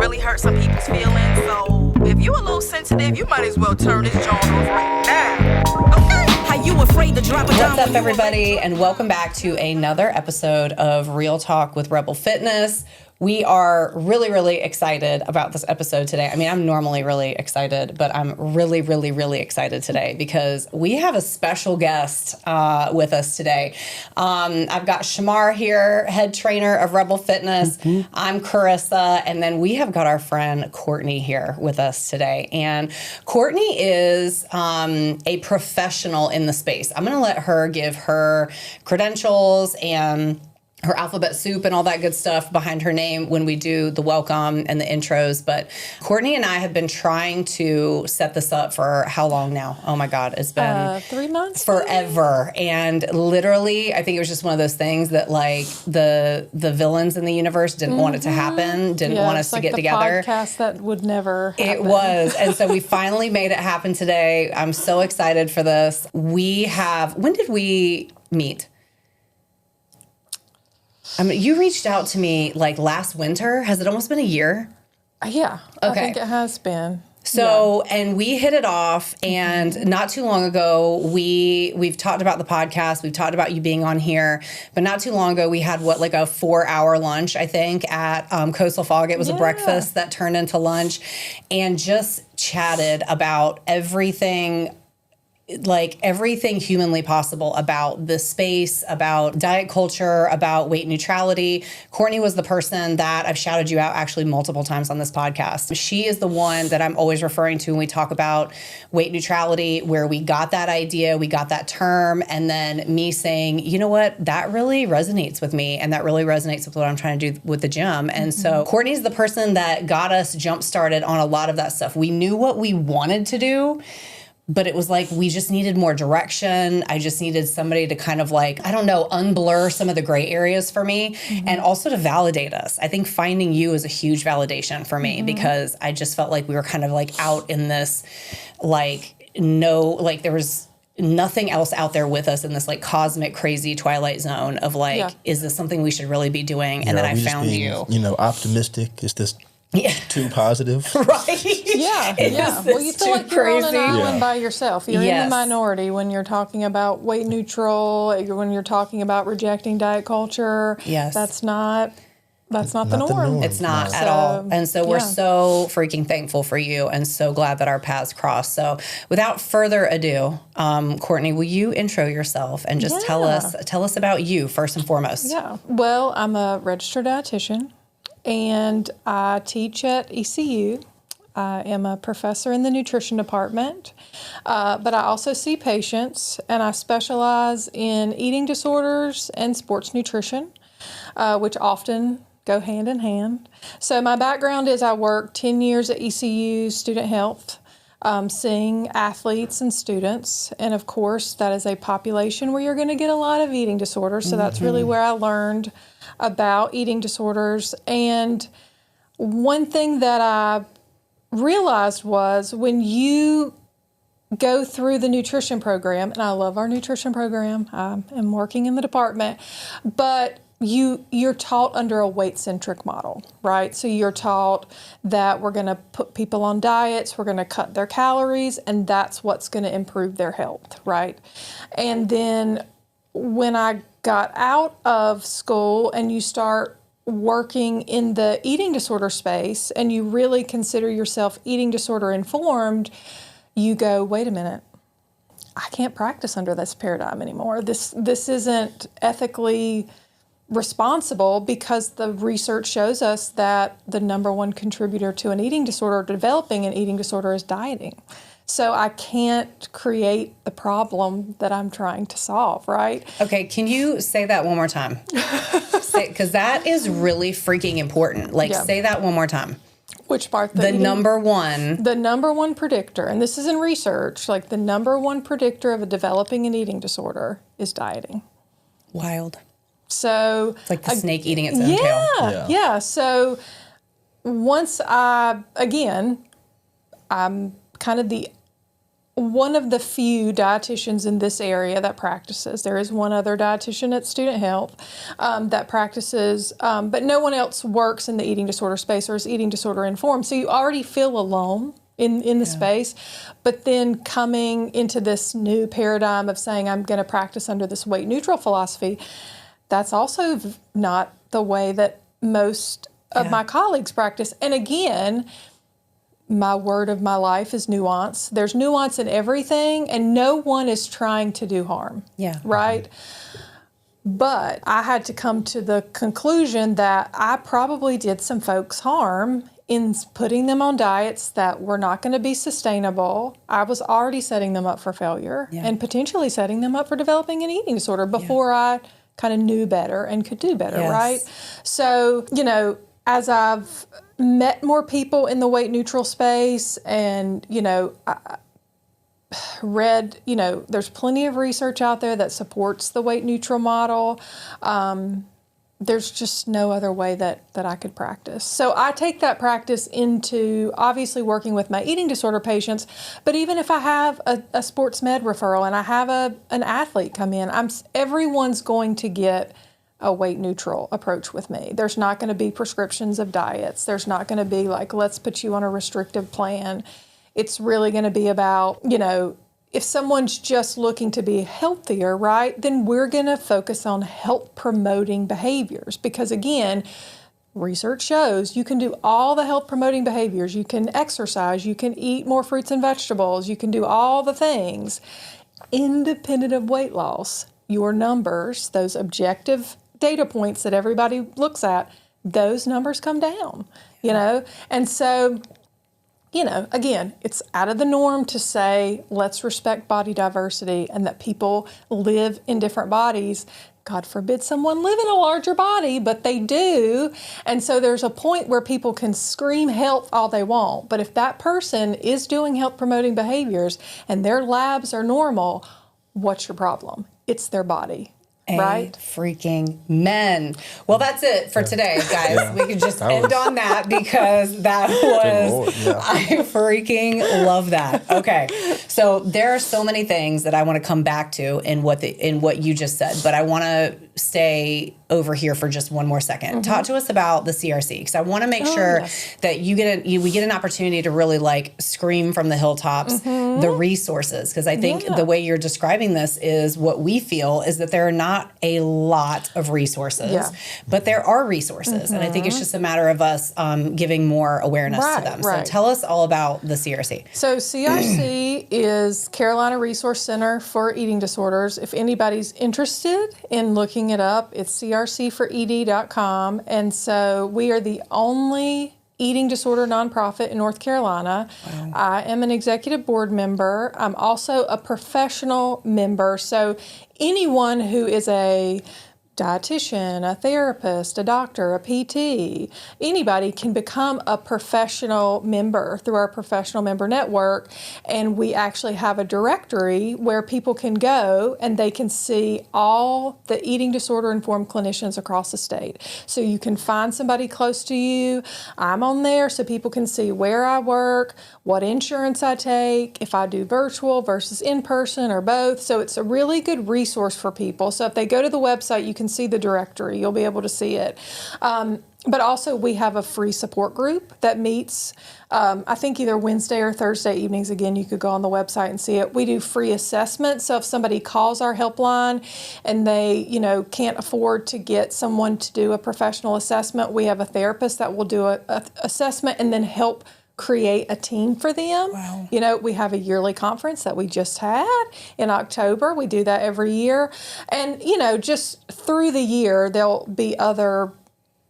really hurt some people's feelings. So if you a little sensitive, you might as well turn this joint off right now. Okay? How you afraid to drop it down? What's up, everybody, and welcome back to another episode of Real Talk with Rebel Fitness. We are really, really excited about this episode today. I mean, I'm normally really excited, but I'm really, really, really excited today because we have a special guest with us today. I've got Shemar here, head trainer of Rebel Fitness. Mm-hmm. I'm Carissa, and then we have got our friend Courtney here with us today. And Courtney is a professional in the space. I'm going to let her give her credentials and her alphabet soup and all that good stuff behind her name when we do the welcome and the intros. But Courtney and I have been trying to set this up for how long now? Oh my God, it's been 3 months? Forever. And literally, I think it was just one of those things that like the villains in the universe didn't want it to happen, didn't want us to get together. Podcast that would never happen. It was. And so we finally made it happen today. I'm so excited for this. When did we meet? I mean, you reached out to me like last winter. Has it almost been a year? Yeah. Okay. I think it has been. So, yeah. And we hit it off, and not too long ago, we've talked about the podcast. We've talked about you being on here, but not too long ago, we had like a 4-hour lunch, I think, at Coastal Fog. It was a breakfast that turned into lunch, and just chatted about everything humanly possible about the space, about diet culture, about weight neutrality. Courtney was the person that I've shouted you out actually multiple times on this podcast. She is the one that I'm always referring to when we talk about weight neutrality, where we got that idea, we got that term, and then me saying, you know what, that really resonates with me, and that really resonates with what I'm trying to do with the gym. And so Courtney's the person that got us jump started on a lot of that stuff. We knew what we wanted to do, but it was like we just needed more direction. I just needed somebody to kind of unblur some of the gray areas for me, and also to validate us. I think finding you is a huge validation for me because I just felt like we were kind of like out in this, there was nothing else out there with us in this like cosmic, crazy twilight zone of is this something we should really be doing? And then I found you. Optimistic. It's just too positive. Right. Yeah. Well, you feel like you're on an island by yourself. You're in the minority when you're talking about weight neutral, when you're talking about rejecting diet culture. Yes. That's not the norm. It's not at all. And so we're so freaking thankful for you and so glad that our paths crossed. So without further ado, Courtney, will you intro yourself and just tell us about you first and foremost? Yeah. Well, I'm a registered dietitian, and I teach at ECU. I am a professor in the nutrition department, but I also see patients, and I specialize in eating disorders and sports nutrition, which often go hand in hand. So my background is I worked 10 years at ECU Student Health, seeing athletes and students. And of course, that is a population where you're going to get a lot of eating disorders. So that's really where I learned about eating disorders. And one thing that I realized was when you go through the nutrition program, and I love our nutrition program, I am working in the department, but you're taught under a weight-centric model, right? So you're taught that we're going to put people on diets, we're going to cut their calories, and that's what's going to improve their health, right? And then when I got out of school and you start working in the eating disorder space and you really consider yourself eating disorder informed, you go, wait a minute, I can't practice under this paradigm anymore. This isn't ethically responsible because the research shows us that the number one contributor to an eating disorder, developing an eating disorder, is dieting. So I can't create the problem that I'm trying to solve, right? Okay, can you say that one more time? Because that is really freaking important. Say that one more time. Which part? The number one. The number one predictor, and this is in research, the number one predictor of developing an eating disorder is dieting. Wild. So it's like the snake eating its own tail. Yeah. So once I'm kind of the one of the few dietitians in this area that practices. There is one other dietitian at Student Health that practices, but no one else works in the eating disorder space or is eating disorder informed. So you already feel alone in the space. But then coming into this new paradigm of saying, I'm going to practice under this weight neutral philosophy, that's also not the way that most of my colleagues practice. And again, my word of my life is nuance. There's nuance in everything, and no one is trying to do harm. Yeah. Right? But I had to come to the conclusion that I probably did some folks harm in putting them on diets that were not going to be sustainable. I was already setting them up for failure and potentially setting them up for developing an eating disorder before I kind of knew better and could do better, right? So, you know, as I've met more people in the weight neutral space and, you know, I read, you know, there's plenty of research out there that supports the weight neutral model. There's just no other way that I could practice. So I take that practice into obviously working with my eating disorder patients, but even if I have a sports med referral and I have an athlete come in, everyone's going to get a weight neutral approach with me. There's not going to be prescriptions of diets. There's not going to be like, let's put you on a restrictive plan. It's really going to be about, you know, if someone's just looking to be healthier, right, then we're going to focus on health promoting behaviors. Because again, research shows you can do all the health promoting behaviors. You can exercise, you can eat more fruits and vegetables, you can do all the things independent of weight loss. Your numbers, those objective data points that everybody looks at, those numbers come down, you know? And so, you know, again, it's out of the norm to say, let's respect body diversity and that people live in different bodies. God forbid someone live in a larger body, but they do. And so there's a point where people can scream health all they want. But if that person is doing health promoting behaviors and their labs are normal, what's your problem? It's their body. Right? Freaking men. Well, that's it for today, guys. We could just end on that because that was, I freaking love that. Okay. So there are so many things that I want to come back to in what you just said, but I want to stay over here for just one more second. Talk to us about the CRC, because I want to make sure that we get an opportunity to really like scream from the hilltops the resources, because I think the way you're describing this is what we feel is that there are not a lot of resources, but there are resources, and I think it's just a matter of us giving more awareness to them. So tell us all about the CRC. So CRC is Carolina Resource Center for Eating Disorders. If anybody's interested in looking it up, it's crcfored.com. And so we are the only eating disorder nonprofit in North Carolina. Wow. I am an executive board member. I'm also a professional member. So anyone who is a dietitian, a therapist, a doctor, a PT, anybody can become a professional member through our professional member network. And we actually have a directory where people can go and they can see all the eating disorder informed clinicians across the state. So you can find somebody close to you. I'm on there so people can see where I work, what insurance I take, if I do virtual versus in person or both. So it's a really good resource for people. So if they go to the website, you can see the directory. You'll be able to see it. But also we have a free support group that meets, I think either Wednesday or Thursday evenings. Again, you could go on the website and see it. We do free assessments. So if somebody calls our helpline and they, you know, can't afford to get someone to do a professional assessment, we have a therapist that will do a assessment and then help create a team for them. Wow. You know, we have a yearly conference that we just had in October. We do that every year. And, you know, just through the year, there'll be other,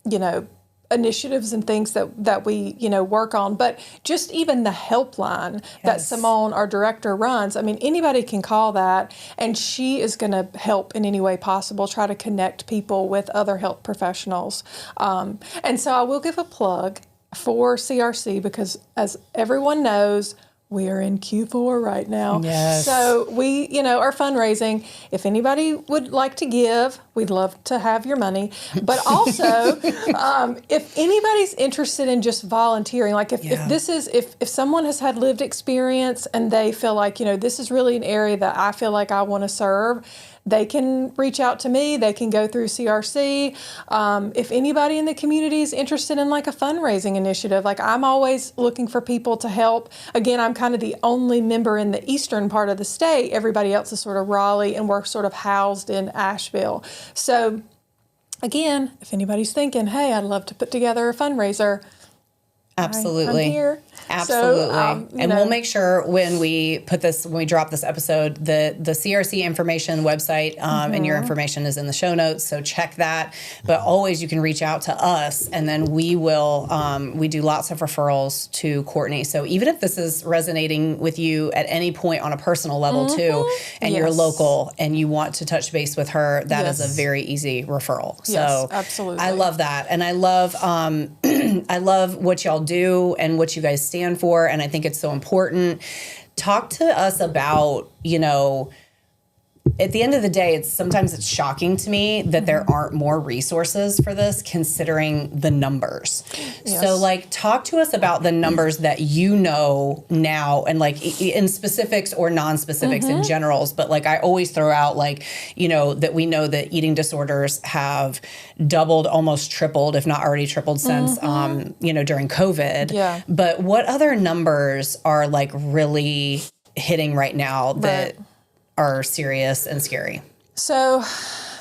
you know, initiatives and things that we, you know, work on. But just even the helpline that Simone, our director, runs, I mean, anybody can call that, and she is going to help in any way possible, try to connect people with other health professionals. And so I will give a plug for CRC because, as everyone knows, We are in Q4 right now. Yes. So we, are fundraising. If anybody would like to give, we'd love to have your money. But also, if anybody's interested in just volunteering, like if someone has had lived experience and they feel like, this is really an area that I feel like I want to serve, they can reach out to me. They can go through CRC. If anybody in the community is interested in like a fundraising initiative, like I'm always looking for people to help. Again, I'm kind of the only member in the eastern part of the state. Everybody else is sort of Raleigh, and we're sort of housed in Asheville. So again, if anybody's thinking, hey, I'd love to put together a fundraiser, absolutely. I'm here. Absolutely. So, we'll make sure when we drop this episode, the CRC information website and your information is in the show notes. So check that. But always you can reach out to us, and then we will, we do lots of referrals to Courtney. So even if this is resonating with you at any point on a personal level too, and you're local and you want to touch base with her, that is a very easy referral. So absolutely. I love that. And I love, I love what y'all do and what you guys stand for, and I think it's so important. Talk to us about, at the end of the day, sometimes it's shocking to me that there aren't more resources for this, considering the numbers. Yes. So, talk to us about the numbers that now, and in specifics or non-specifics in generals. But I always throw out that we know that eating disorders have doubled, almost tripled, if not already tripled since during COVID. Yeah. But what other numbers are really hitting right now that are serious and scary? So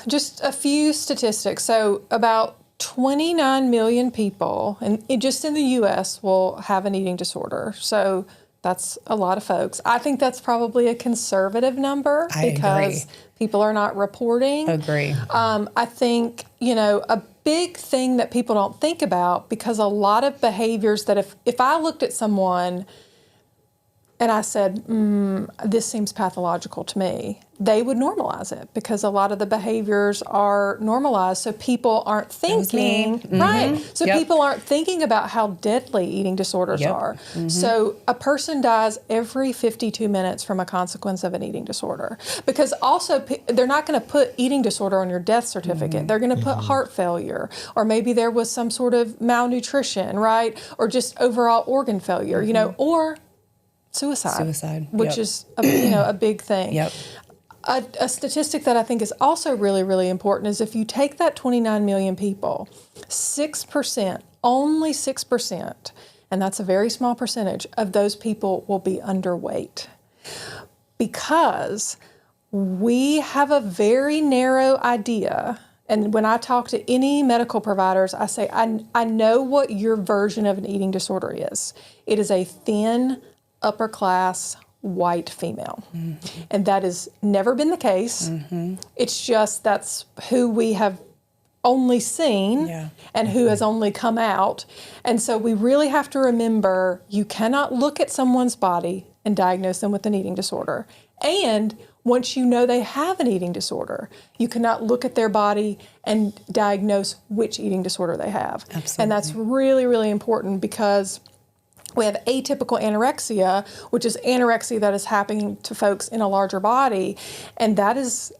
just a few statistics. So about 29 million people, and just in the U.S., will have an eating disorder. So that's a lot of folks. I think that's probably a conservative number because people are not reporting. Agree. I think, a big thing that people don't think about, because a lot of behaviors that if I looked at someone and I said, this seems pathological to me, they would normalize it because a lot of the behaviors are normalized. So people aren't thinking, right? So people aren't thinking about how deadly eating disorders are. So a person dies every 52 minutes from a consequence of an eating disorder, because also they're not going to put eating disorder on your death certificate. They're going to put heart failure, or maybe there was some sort of malnutrition, right? Or just overall organ failure, or suicide, which is a big thing. A statistic that I think is also really, really important is if you take that 29 million people, 6%, only 6%, and that's a very small percentage of those people will be underweight, because we have a very narrow idea. And when I talk to any medical providers, I say, I know what your version of an eating disorder is. It is a thin, upper class white female. And that has never been the case. It's just that's who we have only seen and who has only come out. And so we really have to remember, you cannot look at someone's body and diagnose them with an eating disorder. And once you know they have an eating disorder, you cannot look at their body and diagnose which eating disorder they have. Absolutely. And that's really, really important, because we have atypical anorexia, which is anorexia that is happening to folks in a larger body. And that is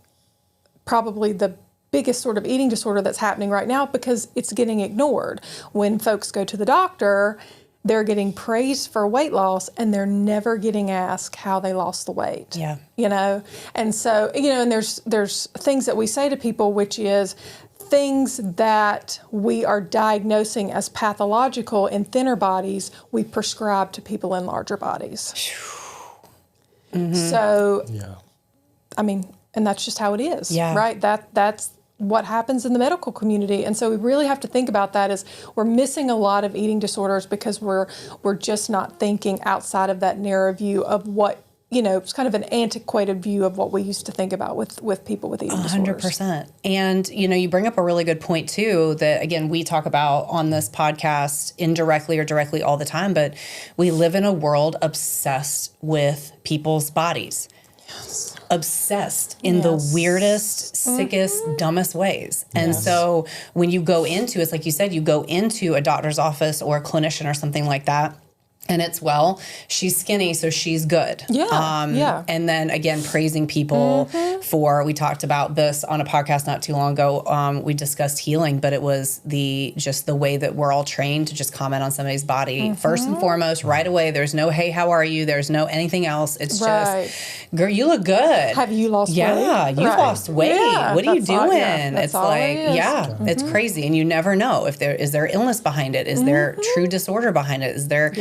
probably the biggest sort of eating disorder that's happening right now, because it's getting ignored. When folks go to the doctor, they're getting praised for weight loss, and they're never getting asked how they lost the weight. And so, and there's things that we say to people, which is things that we are diagnosing as pathological in thinner bodies, we prescribe to people in larger bodies. So, I mean, and that's just how it is, right? That's what happens in the medical community. And so we really have to think about that, is we're missing a lot of eating disorders because we're just not thinking outside of that narrow view of what, it's kind of an antiquated view of what we used to think about with people with eating disorders. 100%. And, you bring up a really good point too, that again, we talk about on this podcast indirectly or directly all the time, but we live in a world obsessed with people's bodies. Obsessed in the weirdest, sickest, dumbest ways. And so when you go into, it's like you said, you go into a doctor's office or a clinician or something like that, And it's, well, she's skinny, so she's good. Yeah. And then again, praising people for, we talked about this on a podcast not too long ago. We discussed healing, but it was the way that we're all trained to just comment on somebody's body first and foremost, right away. There's no, hey, how are you? There's no anything else. It's just, girl, you look good. Have you lost weight? Yeah, you've lost weight. Yeah, what are you doing? That's It's like, it is. it's crazy. And you never know if there is there illness behind it. Is there true disorder behind it? Is there,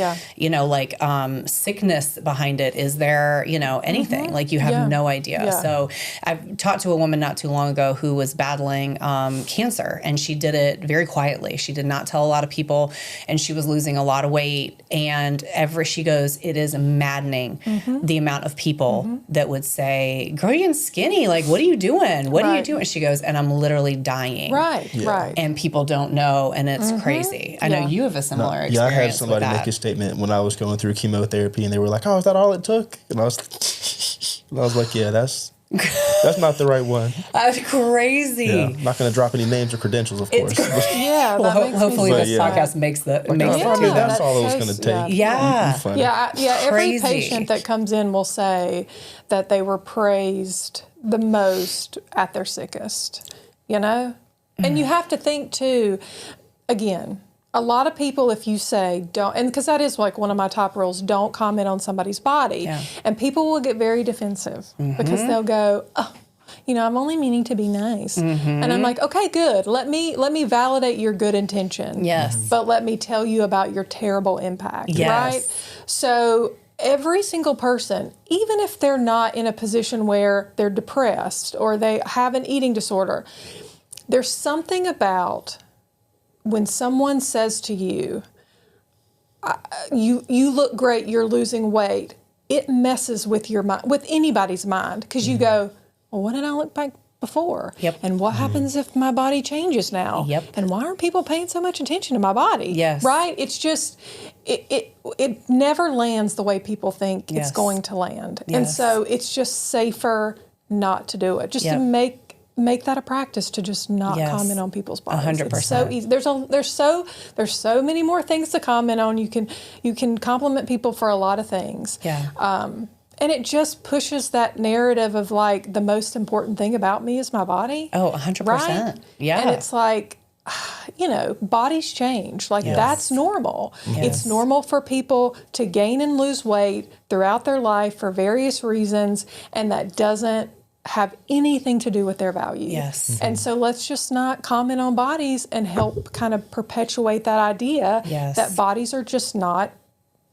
sickness behind it? Is there, anything? Like, you have no idea. So I've talked to a woman not too long ago who was battling cancer, and she did it very quietly. She did not tell a lot of people, and she was losing a lot of weight. And she goes, it is maddening the amount of people that would say, girl, you're getting skinny. Like, what are you doing? What are you doing? She goes, and I'm literally dying. Right. And people don't know, and it's crazy. I know you have a similar experience. Yeah, I had somebody make a statement when I was going through chemotherapy, and they were like, "Oh, is that all it took?" And I was like, "Yeah, that's not the right one." That's crazy. Yeah, I'm not going to drop any names or credentials, of course. Yeah. Well, hopefully this sense. podcast makes that's all it was going to take. Yeah. Every Crazy. patient that comes in will say that they were praised the most at their sickest, And you have to think too, again, a lot of people, if you say don't, and because that is like one of my top rules, don't comment on somebody's body. And people will get very defensive because they'll go, oh, I'm only meaning to be nice. And I'm like, okay, good. Let me validate your good intention. Yes. But let me tell you about your terrible impact. Yes. Right? So every single person, even if they're not in a position where they're depressed or they have an eating disorder, there's something about when someone says to you, you look great, you're losing weight, it messes with your mind, with anybody's mind, because you go, well, what did I look like before? Yep. And what happens if my body changes now? Yep. And why aren't people paying so much attention to my body? Yes. Right? It's just, it never lands the way people think it's going to land. And so it's just safer not to do it, just to make that a practice, to just not comment on people's bodies. 100%. It's so easy. There's so many more things to comment on. You can compliment people for a lot of things. And it just pushes that narrative of like, the most important thing about me is my body. Oh, 100%. Right? Yeah. And it's like, bodies change. Like, that's normal. It's normal for people to gain and lose weight throughout their life for various reasons, and that doesn't have anything to do with their value. Yes. And so let's just not comment on bodies and help kind of perpetuate that idea that bodies are just not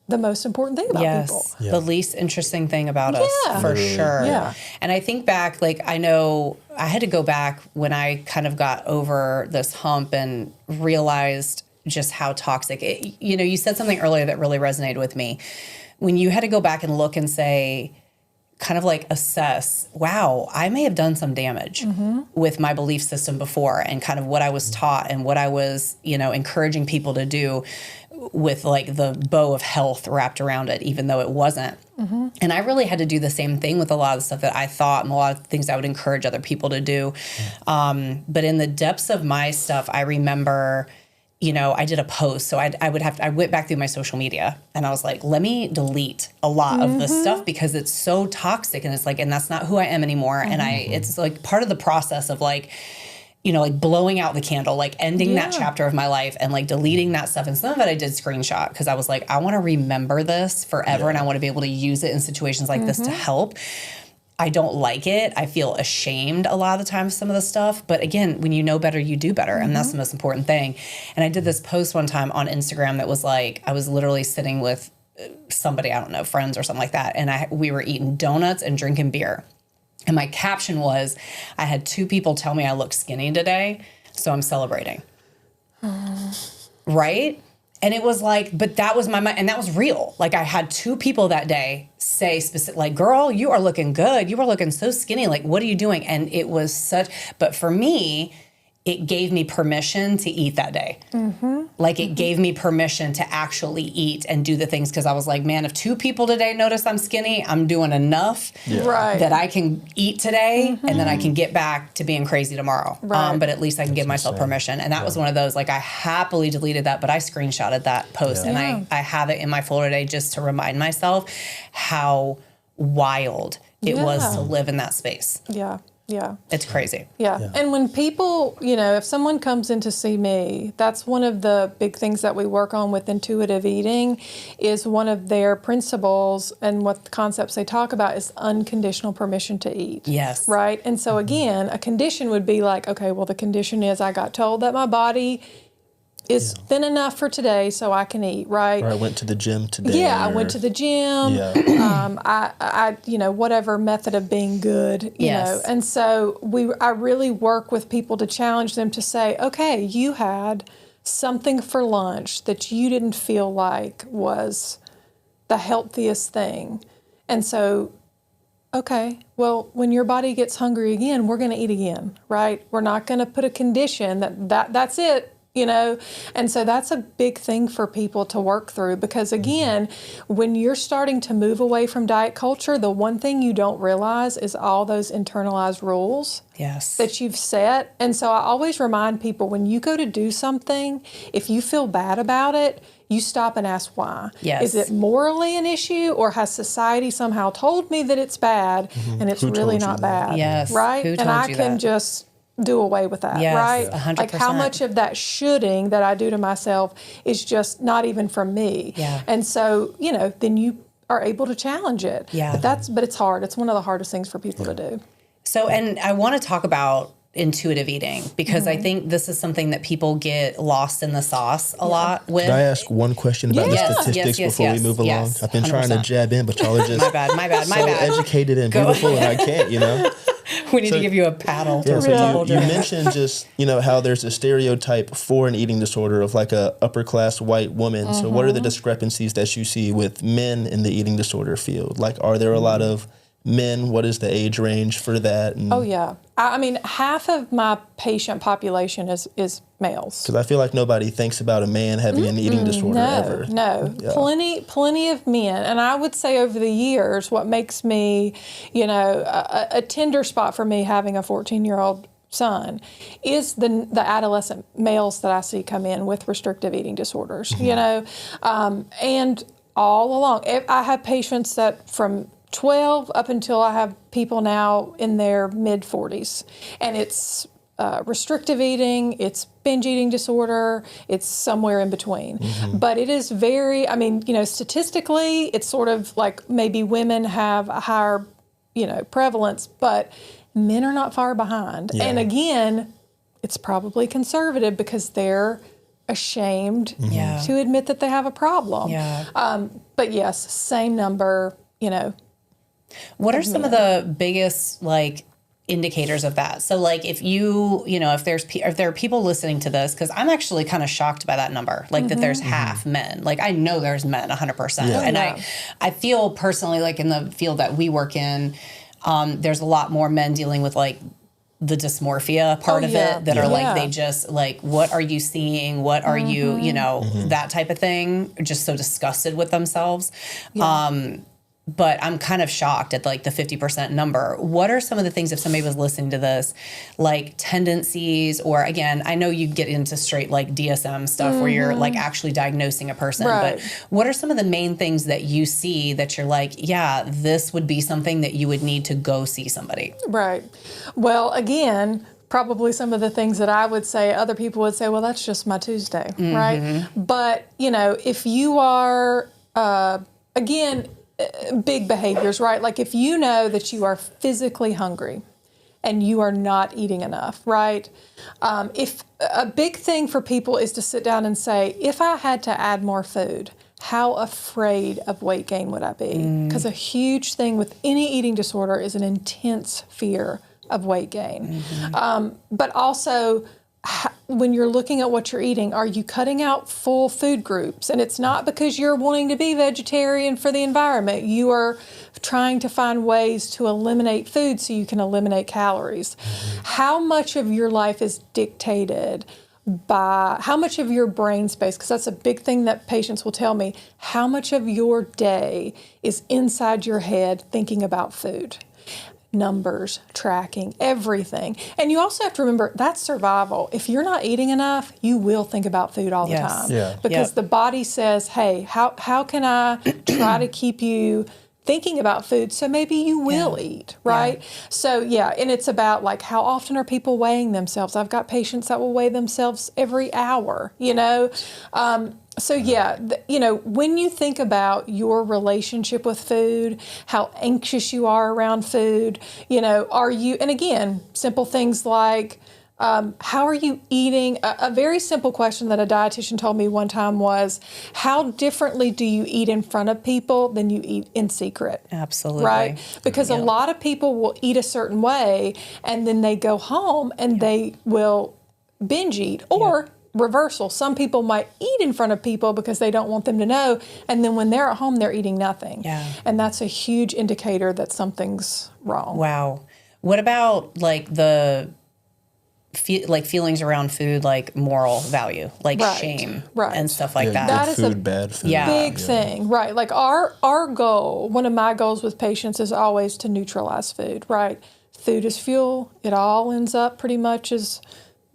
the most important thing about people. The least interesting thing about us, for sure. Yeah. And I think back, like, I know I had to go back when I kind of got over this hump and realized just how toxic it, you said something earlier that really resonated with me. When you had to go back and look and say, kind of like assess, wow, I may have done some damage with my belief system before, and kind of what I was taught and what I was, encouraging people to do with like the bow of health wrapped around it, even though it wasn't. And I really had to do the same thing with a lot of the stuff that I thought and a lot of things I would encourage other people to do. But in the depths of my stuff, I remember, I did a post. So I went back through my social media and I was like, let me delete a lot of this stuff because it's so toxic, and it's like, and that's not who I am anymore. And it's like part of the process of like, like blowing out the candle, like ending that chapter of my life and like deleting that stuff. And some of it I did screenshot because I was like, I want to remember this forever and I want to be able to use it in situations like this to help. I don't like it. I feel ashamed a lot of the time, some of the stuff. But again, when you know better, you do better. And that's the most important thing. And I did this post one time on Instagram that was like, I was literally sitting with somebody, I don't know, friends or something like that. And we were eating donuts and drinking beer. And my caption was, I had 2 people tell me I look skinny today, so I'm celebrating. Right? And it was like, but that was my mind, and that was real. Like, I had 2 people that day say specific, like, girl, you are looking good. You are looking so skinny. Like, what are you doing? And it was but for me, it gave me permission to eat that day. Like it gave me permission to actually eat and do the things, because I was like, man, if 2 people today notice I'm skinny, I'm doing enough that I can eat today and then I can get back to being crazy tomorrow. But at least I can give myself permission. And that was one of those, like, I happily deleted that, but I screenshotted that post and I have it in my folder today just to remind myself how wild it was to live in that space. Yeah. It's crazy. Yeah. And when people, if someone comes in to see me, that's one of the big things that we work on with intuitive eating, is one of their principles and what the concepts they talk about is unconditional permission to eat. Yes. Right? And so again, a condition would be like, okay, well, the condition is I got told that my body is thin enough for today so I can eat, right? Or I went to the gym today. Yeah, I went to the gym. I whatever method of being good, you know. And so I really work with people to challenge them to say, okay, you had something for lunch that you didn't feel like was the healthiest thing. And so, okay, well, when your body gets hungry again, we're going to eat again, right? We're not going to put a condition that's it. And so that's a big thing for people to work through, because again, when you're starting to move away from diet culture, the one thing you don't realize is all those internalized rules that you've set. And so I always remind people, when you go to do something, if you feel bad about it, you stop and ask why. Is it morally an issue, or has society somehow told me that it's bad and it's really not bad? Right? Who told and I you can that? just do away with that, right? 100%. Like how much of that shoulding that I do to myself is just not even from me. And so, then you are able to challenge it. But it's hard. It's one of the hardest things for people to do. So, and I want to talk about intuitive eating, because I think this is something that people get lost in the sauce a lot with. Can I ask one question about the statistics before we move along? I've been 100%. Trying to jab in, but y'all are just my bad. educated and beautiful, and I can't, We need to give you a paddle. So you mentioned just, how there's a stereotype for an eating disorder of like a upper class white woman. So what are the discrepancies that you see with men in the eating disorder field? Like, are there a lot of men? What is the age range for that? And I mean, half of my patient population is males. Because I feel like nobody thinks about a man having an eating disorder ever. No, plenty of men. And I would say over the years, what makes me, a tender spot for me having a 14-year-old son is the adolescent males that I see come in with restrictive eating disorders, and all along. I have patients that from 12 up until I have people now in their mid-40s. And it's restrictive eating, it's binge eating disorder, it's somewhere in between. But it is very, statistically, it's sort of like maybe women have a higher, prevalence, but men are not far behind. And again, it's probably conservative because they're ashamed to admit that they have a problem. But yes, same number, What are some of the biggest indicators of that? So if you, if there are people listening to this, because I'm actually kind of shocked by that number, that there's half men. I know there's men 100%. And I feel personally in the field that we work in, there's a lot more men dealing with the dysmorphia part of it that are they just what are you seeing? What are you, that type of thing, just so disgusted with themselves. But I'm kind of shocked at the 50% number. What are some of the things, if somebody was listening to this, tendencies, or again, I know you get into straight DSM stuff where you're actually diagnosing a person, but what are some of the main things that you see that you're this would be something that you would need to go see somebody? Right. Well, again, probably some of the things that I would say, other people would say, well, that's just my Tuesday, right? But, if you are, again, big behaviors, right? If you know that you are physically hungry and you are not eating enough, right? If a big thing for people is to sit down and say, if I had to add more food, how afraid of weight gain would I be? Because a huge thing with any eating disorder is an intense fear of weight gain. But also, when you're looking at what you're eating, are you cutting out full food groups? And it's not because you're wanting to be vegetarian for the environment. You are trying to find ways to eliminate food so you can eliminate calories. How much of your life is dictated by how much of your brain space, because that's a big thing that patients will tell me, how much of your day is inside your head thinking about food? Numbers, tracking, everything. And you also have to remember that's survival. If you're not eating enough, you will think about food all the time. Yeah. Because the body says, hey, how can I try to keep you thinking about food so maybe you will eat, right? So and it's about like how often are people weighing themselves? I've got patients that will weigh themselves every hour, when you think about your relationship with food, how anxious you are around food, are you, and again, simple things like, how are you eating? A very simple question that a dietitian told me one time was, how differently do you eat in front of people than you eat in secret? Absolutely. Right? Because a lot of people will eat a certain way and then they go home and they will binge eat or reversal. Some people might eat in front of people because they don't want them to know. And then when they're at home, they're eating nothing. Yeah. And that's a huge indicator that something's wrong. Wow. What about like the feelings around food, like moral value, like shame and stuff like that? That is food, a bad food. Big thing, right? Like our goal, one of my goals with patients is always to neutralize food, right? Food is fuel. It all ends up pretty much as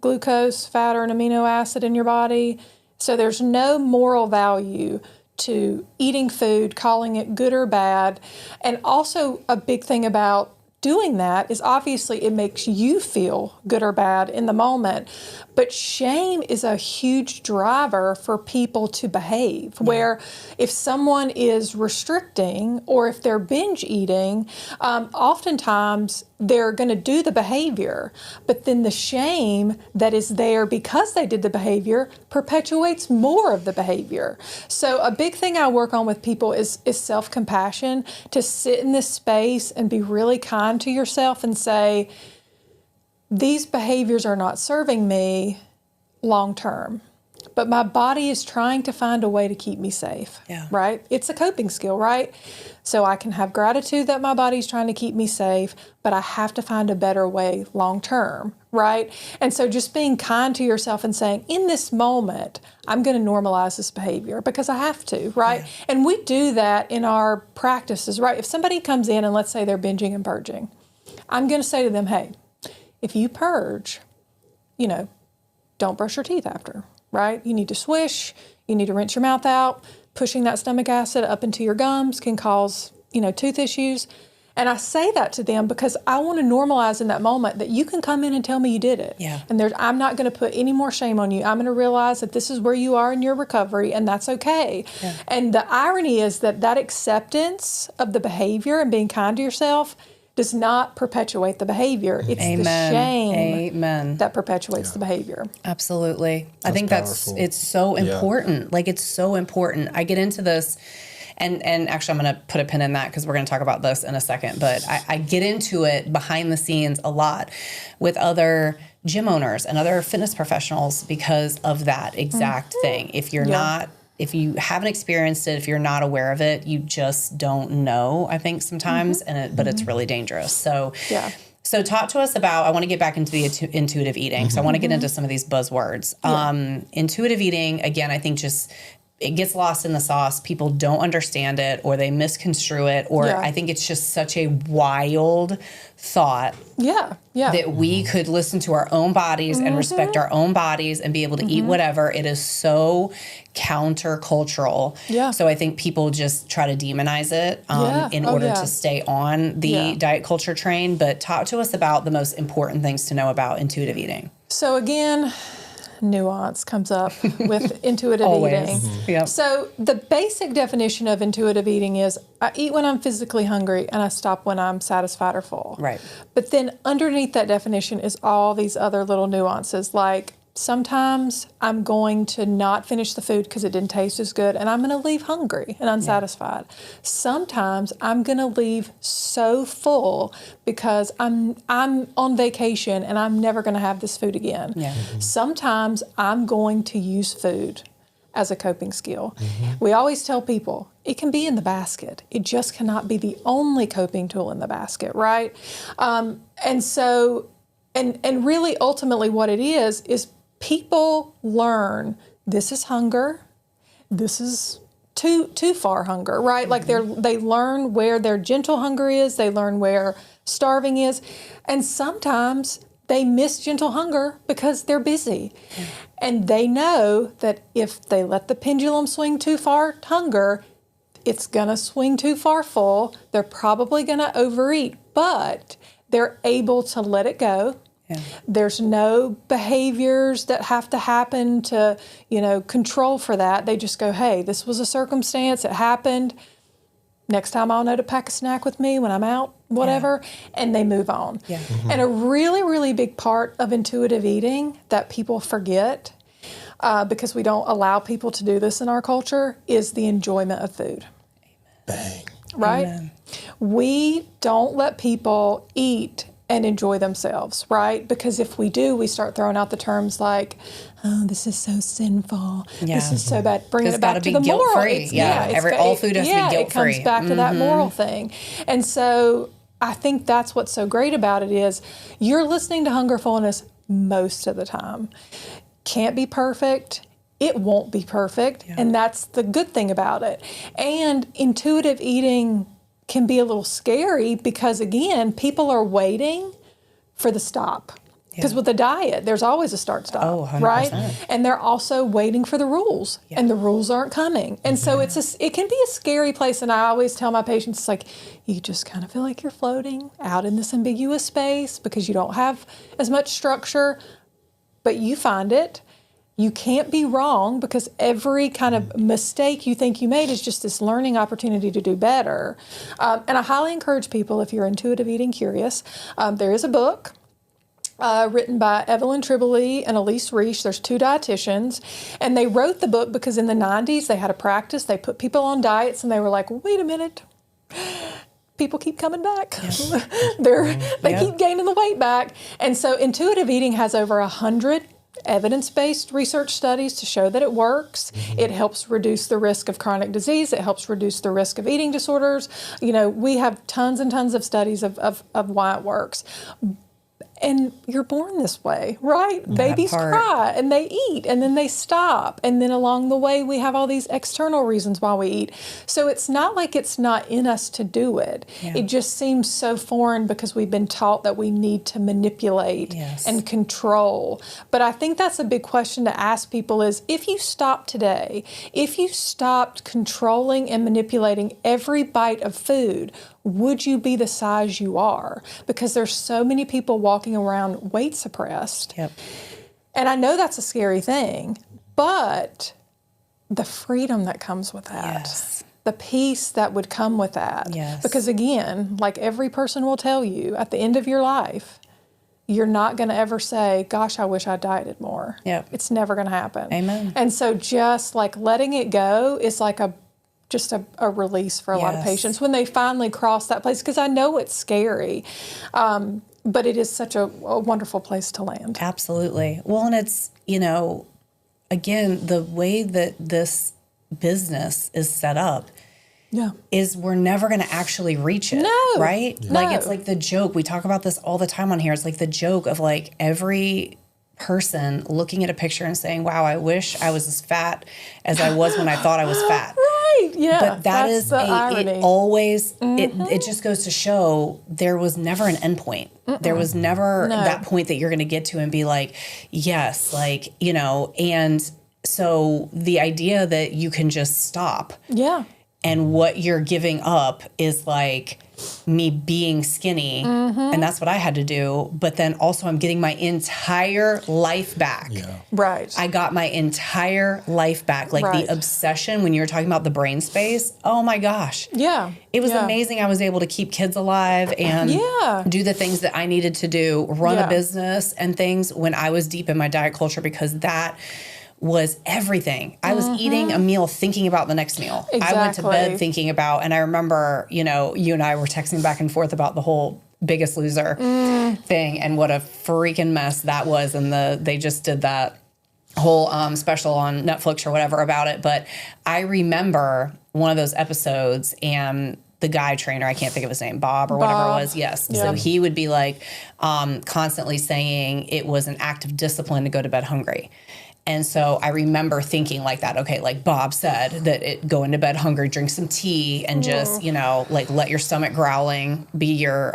glucose, fat, or an amino acid in your body. So there's no moral value to eating food, calling it good or bad. And also a big thing about doing that is obviously it makes you feel good or bad in the moment. But shame is a huge driver for people to behave, where if someone is restricting or if they're binge eating, oftentimes they're going to do the behavior, but then the shame that is there because they did the behavior perpetuates more of the behavior. So a big thing I work on with people is self-compassion, to sit in this space and be really kind to yourself and say, these behaviors are not serving me long term, but my body is trying to find a way to keep me safe, right? It's a coping skill, right? So I can have gratitude that my body's trying to keep me safe, but I have to find a better way long term, right? And so just being kind to yourself and saying, in this moment, I'm going to normalize this behavior because I have to, right? Yeah. And we do that in our practices, right? If somebody comes in and let's say they're binging and purging, I'm going to say to them, hey, if you purge, don't brush your teeth after, right? You need to swish, you need to rinse your mouth out. Pushing that stomach acid up into your gums can cause, tooth issues. And I say that to them because I want to normalize in that moment that you can come in and tell me you did it. Yeah. And I'm not going to put any more shame on you. I'm going to realize that this is where you are in your recovery, and that's okay. Yeah. And the irony is that acceptance of the behavior and being kind to yourself does not perpetuate the behavior. It's the shame that perpetuates the behavior. Absolutely. I think it's so important. Yeah. Like, it's so important. I get into this, and actually I'm going to put a pin in that because we're going to talk about this in a second, but I get into it behind the scenes a lot with other gym owners and other fitness professionals because of that exact thing. If you're if you haven't experienced it, if you're not aware of it, you just don't know, I think sometimes, but it's really dangerous. So, so talk to us about, I want to get back into the intuitive eating. So I want to get into some of these buzzwords. Intuitive eating, again, I think it gets lost in the sauce. People don't understand it, or they misconstrue it, or I think it's just such a wild thought that we could listen to our own bodies and respect our own bodies and be able to eat whatever. It is so countercultural. Yeah. So I think people just try to demonize it in order to stay on the diet culture train. But talk to us about the most important things to know about intuitive eating. So again, nuance comes up with intuitive eating. Yep. So the basic definition of intuitive eating is I eat when I'm physically hungry and I stop when I'm satisfied or full. Right. But then underneath that definition is all these other little nuances, like Sometimes I'm going to not finish the food because it didn't taste as good, and I'm going to leave hungry and unsatisfied. Sometimes I'm going to leave so full because I'm on vacation and I'm never going to have this food again. Yeah. Sometimes I'm going to use food as a coping skill. We always tell people it can be in the basket. It just cannot be the only coping tool in the basket, right? And so, and really ultimately what it is people learn this is hunger, this is too far hunger, right? Like they learn where their gentle hunger is, they learn where starving is, and sometimes they miss gentle hunger because they're busy. And they know that if they let the pendulum swing too far hunger, it's gonna swing too far full. They're probably gonna overeat, but they're able to let it go. Yeah. There's no behaviors that have to happen to, control for that. They just go, hey, this was a circumstance, it happened. Next time I'll know to pack a snack with me when I'm out, whatever, and they move on. Yeah. And a really, really big part of intuitive eating that people forget, because we don't allow people to do this in our culture, is the enjoyment of food. Bang. Right? Amen. We don't let people eat and enjoy themselves, right? Because if we do, we start throwing out the terms like, oh, this is so sinful. Yeah. This is so bad. Bringing it back to the moral. Guilt-free. All food has to be guilt-free. It comes back to that moral thing. And so I think that's what's so great about it is you're listening to Hunger Fullness most of the time. Can't be perfect. It won't be perfect. Yeah. And that's the good thing about it. And intuitive eating can be a little scary because, again, people are waiting for the stop. Because with a diet, there's always a start-stop, right? And they're also waiting for the rules, and the rules aren't coming. And so it can be a scary place, and I always tell my patients, it's like, you just kind of feel like you're floating out in this ambiguous space because you don't have as much structure, but you find it. You can't be wrong because every kind of mistake you think you made is just this learning opportunity to do better. And I highly encourage people, if you're intuitive eating curious, there is a book written by Evelyn Tribole and Elise Reich. There's 2 dietitians, and they wrote the book because in the 90s they had a practice. They put people on diets, and they were like, wait a minute. People keep coming back. They keep gaining the weight back. And so intuitive eating has over 100 evidence-based research studies to show that it works. It helps reduce the risk of chronic disease. It helps reduce the risk of eating disorders. We have tons and tons of studies of why it works. And you're born this way, right? Babies cry and they eat and then they stop. And then along the way, we have all these external reasons why we eat. So it's not like it's not in us to do it. Yeah. It just seems so foreign because we've been taught that we need to manipulate and control. But I think that's a big question to ask people is, if you stop today, if you stopped controlling and manipulating every bite of food, would you be the size you are? Because there's so many people walking around weight suppressed. Yep. And I know that's a scary thing, but the freedom that comes with that, the peace that would come with that. Yes. Because again, like every person will tell you, at the end of your life, you're not going to ever say, gosh, I wish I dieted more. Yep. It's never going to happen. Amen. And so just like letting it go is like a release for a lot of patients when they finally cross that place, because I know it's scary, but it is such a wonderful place to land. Absolutely. Well, and it's, again, the way that this business is set up is we're never going to actually reach it. No. Right? No. Like, it's like the joke. We talk about this all the time on here. It's like the joke of like every person looking at a picture and saying, wow, I wish I was as fat as I was when I thought I was fat. Right, yeah. But that's the irony. It always, it just goes to show there was never an end point. There was never that point that you're going to get to and be like, yes, like, and so the idea that you can just stop And what you're giving up is like me being skinny. And that's what I had to do. But then also I'm getting my entire life back. Yeah. Right. I got my entire life back. Like Right. the obsession when you were talking about the brain space. Oh my gosh. Yeah. It was Yeah. amazing. I was able to keep kids alive and Yeah. do the things that I needed to do, run Yeah. a business and things when I was deep in my diet culture, because that was everything. I was eating a meal thinking about the next meal. I went to bed Exactly. thinking about, and I remember, you know, you and I were texting back and forth about the whole Biggest Loser thing and what a freaking mess that was. And they just did that whole special on Netflix or whatever about it. But I remember one of those episodes and the guy trainer, I can't think of his name, Bob or whatever it Bob. was. Yes. Yeah. So he would be like constantly saying it was an act of discipline to go to bed hungry. And so I remember thinking like that, okay, like Bob said, that go into bed hungry, drink some tea, and just, you know, like let your stomach growling be your,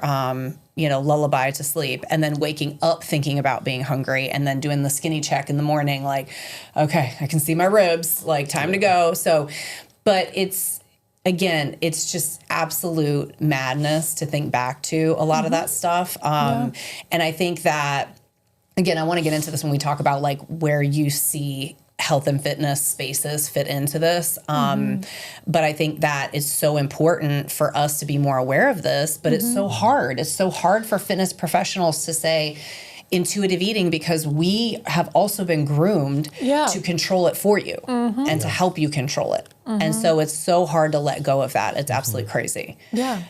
you know, lullaby to sleep. And then waking up thinking about being hungry and then doing the skinny check in the morning, like, okay, I can see my ribs, like time to go. So, but again, it's just absolute madness to think back to a lot of that stuff. And I think that, again, I want to get into this when we talk about like where you see health and fitness spaces fit into this. But I think that it's so important for us to be more aware of this, but it's so hard. It's so hard for fitness professionals to say intuitive eating because we have also been groomed to control it for you and to help you control it. And so it's so hard to let go of that. It's absolutely crazy. Yeah.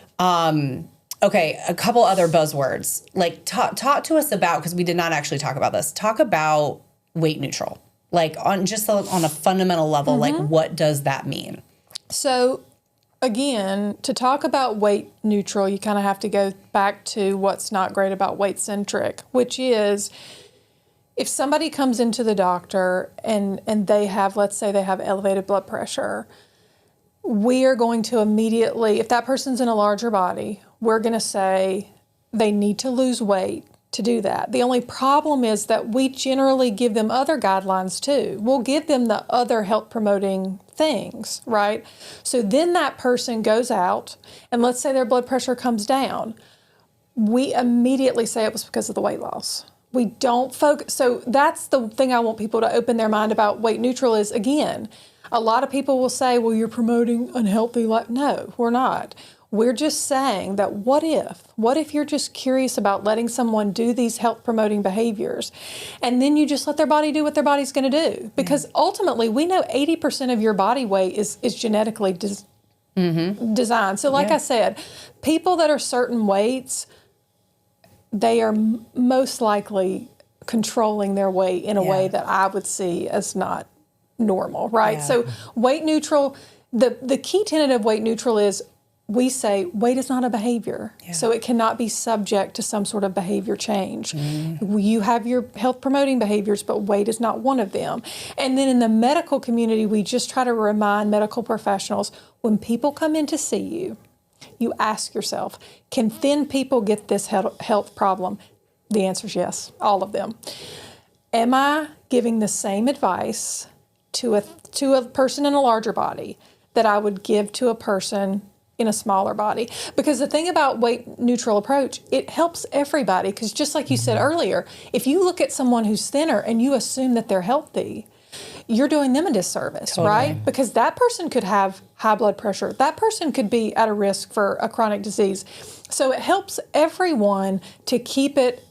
Okay, a couple other buzzwords. Like talk to us about, because we did not actually talk about this. Talk about weight neutral. Like on a fundamental level, like what does that mean? So again, to talk about weight neutral, you kind of have to go back to what's not great about weight centric, which is if somebody comes into the doctor and they have, let's say they have elevated blood pressure, we are going to immediately, if that person's in a larger body, we're going to say they need to lose weight to do that. The only problem is that we generally give them other guidelines too. We'll give them the other health promoting things, right? So then that person goes out and let's say their blood pressure comes down. We immediately say it was because of the weight loss. We don't focus. So that's the thing I want people to open their mind about weight neutral is, again, a lot of people will say, well, you're promoting unhealthy life. No, we're not. We're just saying that what if you're just curious about letting someone do these health promoting behaviors and then you just let their body do what their body's going to do? Because ultimately we know 80% of your body weight is genetically designed. So like I said, people that are certain weights, they are most likely controlling their weight in a way that I would see as not normal, right? Yeah. So weight neutral, the key tenet of weight neutral is we say weight is not a behavior, so it cannot be subject to some sort of behavior change. You have your health promoting behaviors, but weight is not one of them. And then in the medical community, we just try to remind medical professionals, when people come in to see you, you ask yourself, can thin people get this health problem? The answer is yes, all of them. Am I giving the same advice to a person in a larger body that I would give to a person in a smaller body? Because the thing about weight neutral approach, it helps everybody. Because just like you said earlier, if you look at someone who's thinner and you assume that they're healthy, you're doing them a disservice, right? Because that person could have high blood pressure. That person could be at a risk for a chronic disease. So it helps everyone to keep it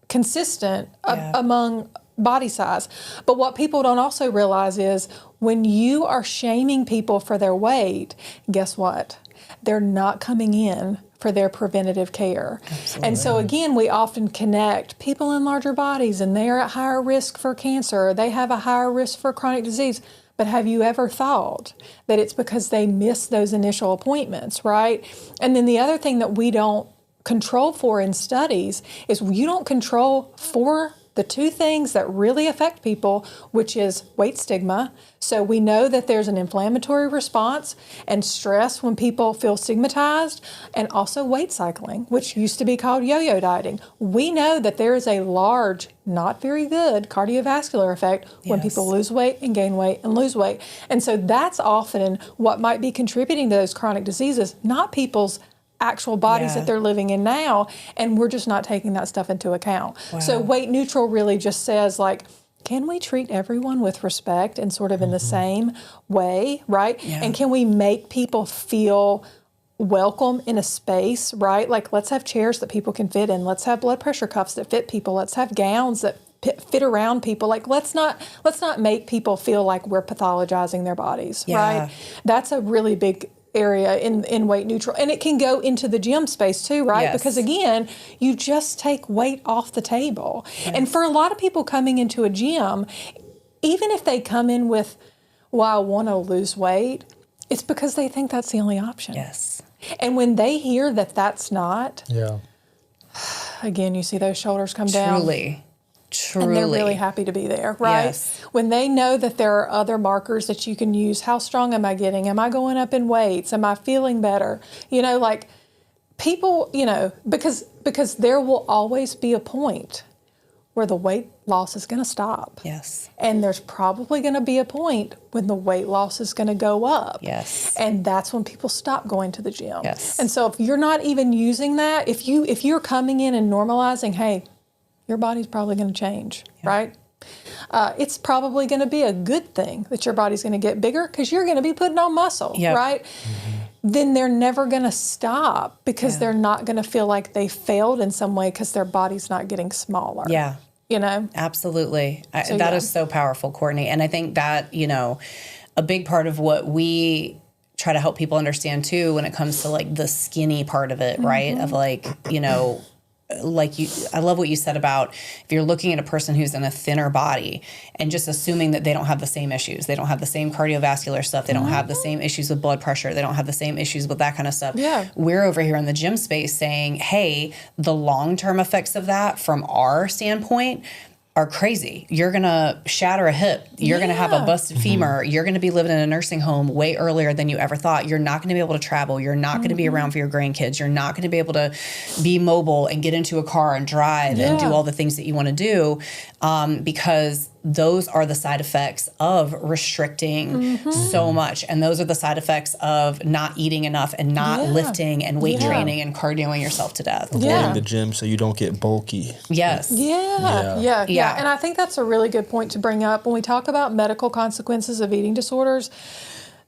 consistent among body size. But what people don't also realize is when you are shaming people for their weight, guess what? They're not coming in for their preventative care. Absolutely. And so again, we often connect people in larger bodies and they are at higher risk for cancer, or they have a higher risk for chronic disease. But have you ever thought that it's because they missed those initial appointments, right? And then the other thing that we don't control for in studies is you don't control for the two things that really affect people, which is weight stigma. So we know that there's an inflammatory response and stress when people feel stigmatized, and also weight cycling, which used to be called yo-yo dieting. We know that there is a large, not very good cardiovascular effect when people lose weight and gain weight and lose weight. And so that's often what might be contributing to those chronic diseases, not people's actual bodies that they're living in now, and we're just not taking that stuff into account. So weight neutral really just says, like, can we treat everyone with respect and sort of in the same way, right? And can we make people feel welcome in a space, right? Like, let's have chairs that people can fit in. Let's have blood pressure cuffs that fit people. Let's have gowns that fit around people. Like, let's not make people feel like we're pathologizing their bodies, right? That's a really big area in weight neutral. And it can go into the gym space too, right? Because again, you just take weight off the table. And for a lot of people coming into a gym, even if they come in with, well, I want to lose weight, it's because they think that's the only option. And when they hear that that's not, again, you see those shoulders come down. Truly. And they're really happy to be there, right? When they know that there are other markers that you can use. How strong am I getting? Am I going up in weights? Am I feeling better? You know, like, people, you know, because there will always be a point where the weight loss is going to stop. And there's probably going to be a point when the weight loss is going to go up. And that's when people stop going to the gym. And so if you're not even using that, if you're coming in and normalizing, hey, your body's probably going to change, right? It's probably going to be a good thing that your body's going to get bigger because you're going to be putting on muscle, right? Then they're never going to stop because they're not going to feel like they failed in some way because their body's not getting smaller. You know? Absolutely. That is so powerful, Courtney. And I think that, you know, a big part of what we try to help people understand too when it comes to like the skinny part of it, right? Of like, you know, like I love what you said about if you're looking at a person who's in a thinner body and just assuming that they don't have the same issues, they don't have the same cardiovascular stuff, they don't have the same issues with blood pressure, they don't have the same issues with that kind of stuff. We're over here in the gym space saying, hey, the long-term effects of that from our standpoint are crazy. You're going to shatter a hip. You're going to have a busted femur. You're going to be living in a nursing home way earlier than you ever thought. You're not going to be able to travel. You're not going to be around for your grandkids. You're not going to be able to be mobile and get into a car and drive and do all the things that you want to do because those are the side effects of restricting so much. And those are the side effects of not eating enough and not lifting and weight training and cardioing yourself to death. Avoiding the gym so you don't get bulky. And I think that's a really good point to bring up. When we talk about medical consequences of eating disorders,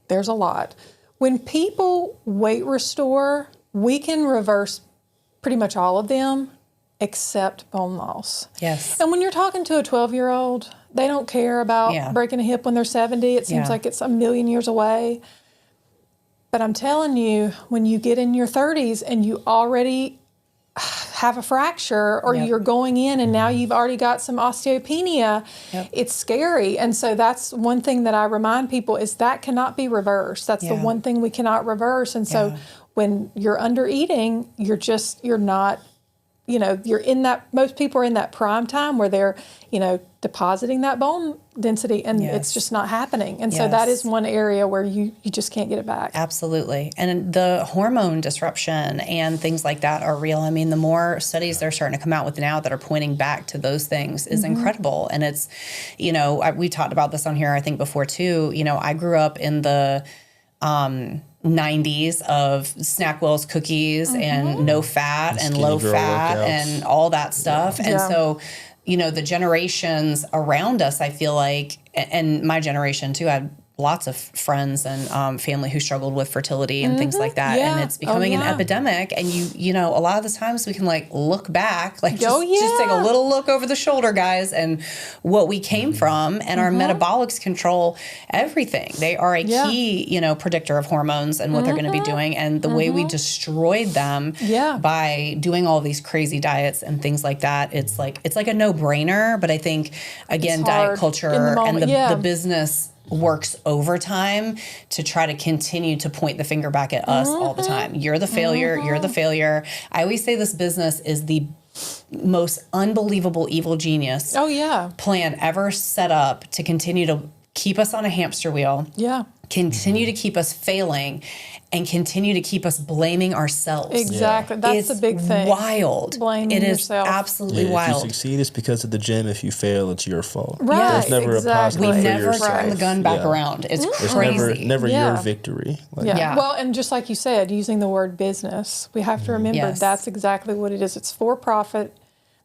there's a lot. When people weight restore, we can reverse pretty much all of them except bone loss. And when you're talking to a 12-year-old, they don't care about breaking a hip when they're 70. It seems like it's a million years away. But I'm telling you, when you get in your 30s and you already have a fracture or you're going in and now you've already got some osteopenia, it's scary. And so that's one thing that I remind people is that cannot be reversed. That's the one thing we cannot reverse. And so when you're under eating, you're not, you know, you're in that, most people are in that prime time where they're, you know, depositing that bone density and it's just not happening. And so that is one area where you just can't get it back. Absolutely. And the hormone disruption and things like that are real. I mean, the more studies they're starting to come out with now that are pointing back to those things is incredible. And it's, you know, we talked about this on here, I think before too, you know, I grew up in the, 90s of Snackwell's cookies and no fat and low fat and all that stuff. And so, you know, the generations around us, I feel like, and my generation too, I had lots of friends and family who struggled with fertility and things like that. And it's becoming an epidemic. And you know, a lot of the times we can like look back, like just take a little look over the shoulder, guys, and what we came from and our metabolics control everything. They are a key, you know, predictor of hormones and what they're going to be doing. And the way we destroyed them by doing all these crazy diets and things like that, it's like a no-brainer. But I think, again, diet culture and the business works overtime to try to continue to point the finger back at us all the time. You're the failure. You're the failure. I always say this business is the most unbelievable evil genius Oh, yeah. plan ever set up to continue to keep us on a hamster wheel, Yeah. continue to keep us failing, and continue to keep us blaming ourselves. Exactly. That's It's the big thing. wild. Blaming it is yourself. absolutely If you wild. succeed, it's because of the gym. If you fail, it's your fault. Right, There's never exactly. a positive We for never yourself. turn the gun back Yeah. around. It's It's crazy. never Yeah. your victory. Like, Yeah. Yeah. Well, and just like you said, using the word business, we have to remember Yes. that's exactly what it is. It's for profit.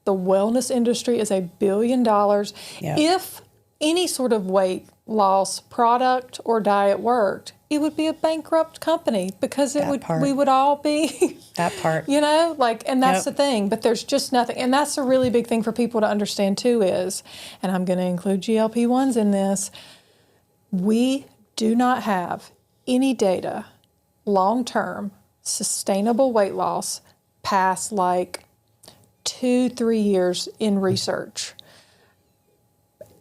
The wellness industry is $1 billion. Yeah. If any sort of weight loss product or diet worked, it would be a bankrupt company because we would all be That part. you know, like, and that's Yep. the thing, but there's just nothing. And that's a really big thing for people to understand too is, and I'm going to include GLP-1s in this, we do not have any data, long-term, sustainable weight loss past like 2-3 years in research.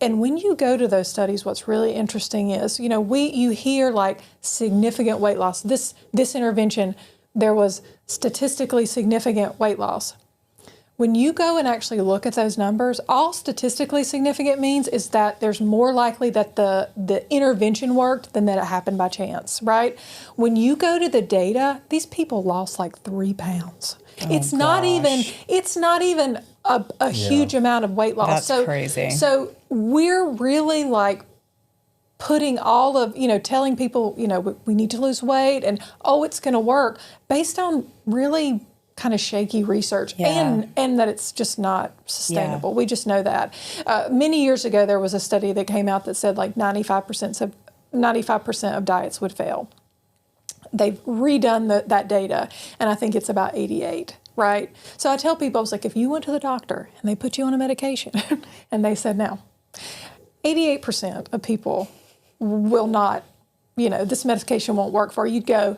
And when you go to those studies, what's really interesting is, you hear like significant weight loss. This intervention, there was statistically significant weight loss. When you go and actually look at those numbers, all statistically significant means is that there's more likely that the intervention worked than that it happened by chance, right? When you go to the data, these people lost like 3 pounds. It's not even a huge amount of weight loss. That's crazy. So we're really like putting all of, telling people, we need to lose weight and, it's going to work based on really kind of shaky research and that it's just not sustainable. Yeah. We just know that. Many years ago, there was a study that came out that said like 95% of diets would fail. They've redone that data, and I think it's about 88, right? So I tell people, I was like, if you went to the doctor and they put you on a medication and they said, now, 88% of people will not, this medication won't work for you, you'd go,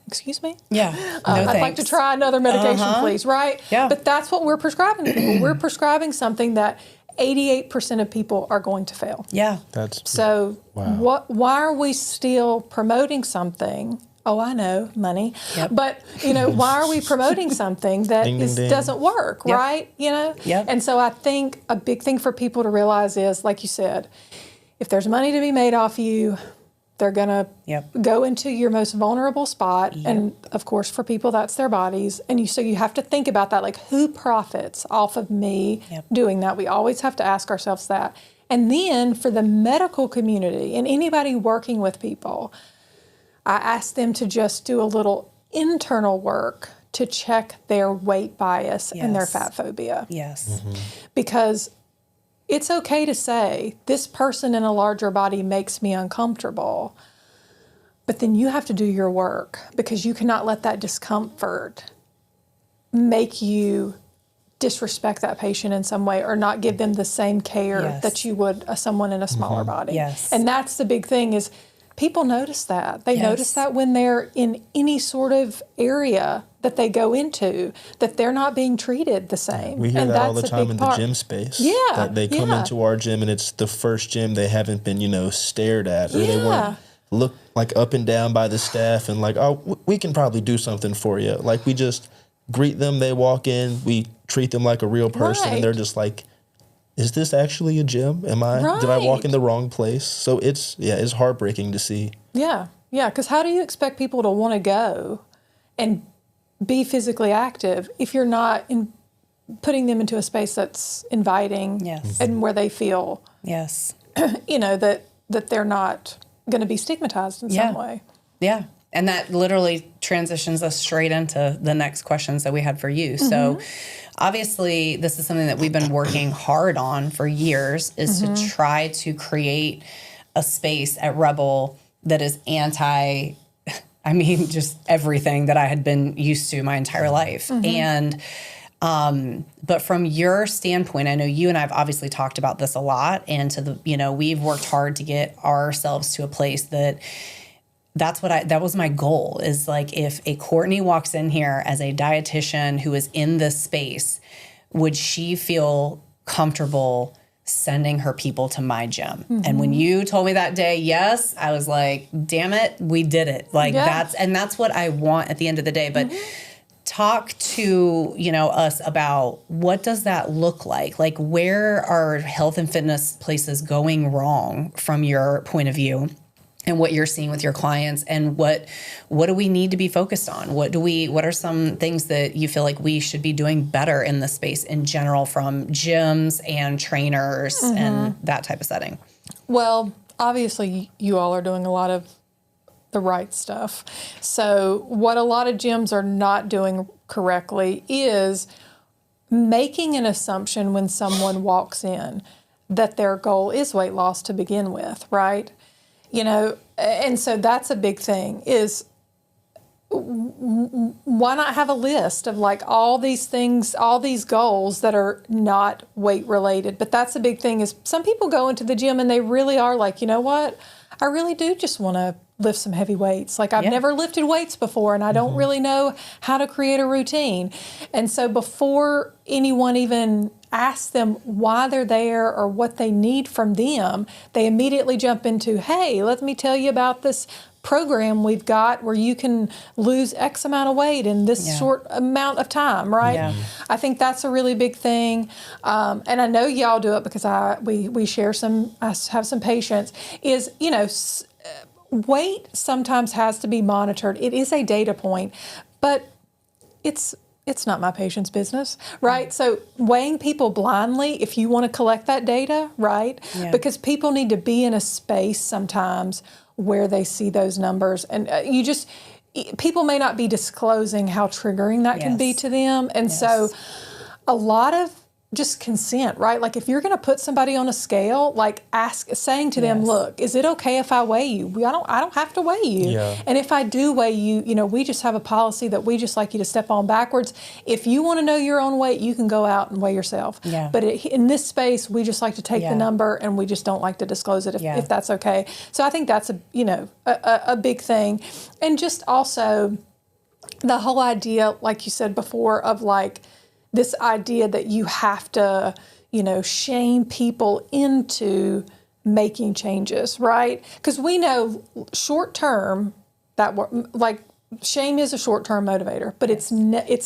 excuse me? Yeah. I'd like to try another medication, please, right? Yeah. But that's what we're prescribing to people. We're prescribing something that 88% of people are going to fail. Yeah. So why are we still promoting something? Oh, I know, money. Yep. But, why are we promoting something that Ding, ding, ding. doesn't work, Yep. right? Yep. And so I think a big thing for people to realize is, like you said, if there's money to be made off you, they're going to go into your most vulnerable spot. Yep. And, of course, for people, that's their bodies. And so you have to think about that, like, who profits off of me doing that? We always have to ask ourselves that. And then for the medical community and anybody working with people, I ask them to just do a little internal work to check their weight bias and their fat phobia. Yes. Mm-hmm. Because it's okay to say, this person in a larger body makes me uncomfortable, but then you have to do your work because you cannot let that discomfort make you disrespect that patient in some way or not give them the same care that you would someone in a smaller body. Yes. And that's the big thing is people notice that. They notice that when they're in any sort of area that they go into, that they're not being treated the same. We hear and that all the that's a time big in the part. gym space. Yeah, That they come into our gym and it's the first gym they haven't been, stared at, or they weren't looked like up and down by the staff and like, we can probably do something for you. Like we just greet them, they walk in, we treat them like a real person, and they're just like, is this actually a gym? Did I walk in the wrong place? So it's heartbreaking to see. Yeah, because how do you expect people to want to go and be physically active if you're not putting them into a space that's inviting and where they feel, that they're not going to be stigmatized in some way. Yeah. And that literally transitions us straight into the next questions that we had for you. Mm-hmm. So obviously this is something that we've been working hard on for years is to try to create a space at Rebel that is just everything that I had been used to my entire life. And, but from your standpoint, I know you and I've obviously talked about this a lot and we've worked hard to get ourselves to a place that was my goal is like, if a Courtney walks in here as a dietitian who is in this space, would she feel comfortable sending her people to my gym? And when you told me that day, yes, I was like, damn it, we did it. Like that's what I want at the end of the day. But talk to, us about what does that look like? Like, where are health and fitness places going wrong from your point of view? And what you're seeing with your clients, and what do we need to be focused on? What are some things that you feel like we should be doing better in this space in general, from gyms and trainers and that type of setting? Well, obviously you all are doing a lot of the right stuff. So what a lot of gyms are not doing correctly is making an assumption when someone walks in that their goal is weight loss to begin with, right? And so that's a big thing, is why not have a list of like all these things, all these goals that are not weight related? But that's a big thing, is some people go into the gym and they really are like, you know what? I really do just want to lift some heavy weights. Like, I've never lifted weights before, and I don't really know how to create a routine. And so before anyone even asks them why they're there or what they need from them, they immediately jump into, hey, let me tell you about this program we've got where you can lose X amount of weight in this short amount of time, right? Yeah. I think that's a really big thing. And I know y'all do it because we share I have some patients, is, weight sometimes has to be monitored. It is a data point, but it's not my patient's business, right? So weighing people blindly, if you want to collect that data, right? Yeah. Because people need to be in a space sometimes where they see those numbers, and people may not be disclosing how triggering that can be to them. And so a lot of just consent, right? Like, if you're going to put somebody on a scale, like saying to them, look, is it okay if I weigh you? I don't have to weigh you. Yeah. And if I do weigh you, we just have a policy that we just like you to step on backwards. If you want to know your own weight, you can go out and weigh yourself. Yeah. But in this space, we just like to take the number, and we just don't like to disclose it if that's okay. So I think that's a big thing. And just also the whole idea, like you said before, of like, this idea that you have to, shame people into making changes, right? Because we know short term that shame is a short term motivator, but it's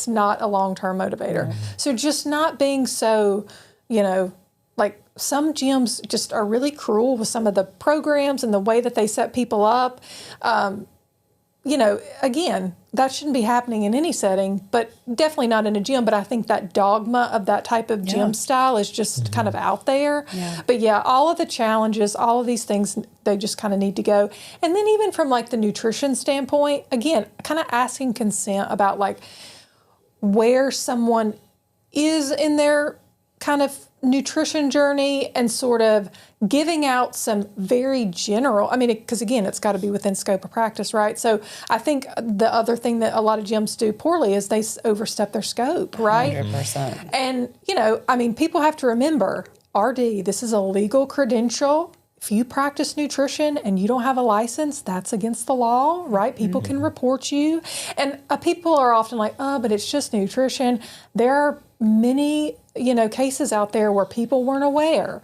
not a long term motivator. Mm-hmm. So just not being so, like, some gyms just are really cruel with some of the programs and the way that they set people up. Again, that shouldn't be happening in any setting, but definitely not in a gym. But I think that dogma of that type of gym style is just kind of out there. Yeah. But all of the challenges, all of these things, they just kind of need to go. And then even from like the nutrition standpoint, again, kind of asking consent about like where someone is in their kind of nutrition journey, and sort of giving out some very general, because again, it's got to be within scope of practice, right? So I think the other thing that a lot of gyms do poorly is they overstep their scope, right? 100%. And, people have to remember, RD, this is a legal credential. If you practice nutrition and you don't have a license, that's against the law, right? People can report you. And people are often like, oh, but it's just nutrition. There are many, cases out there where people weren't aware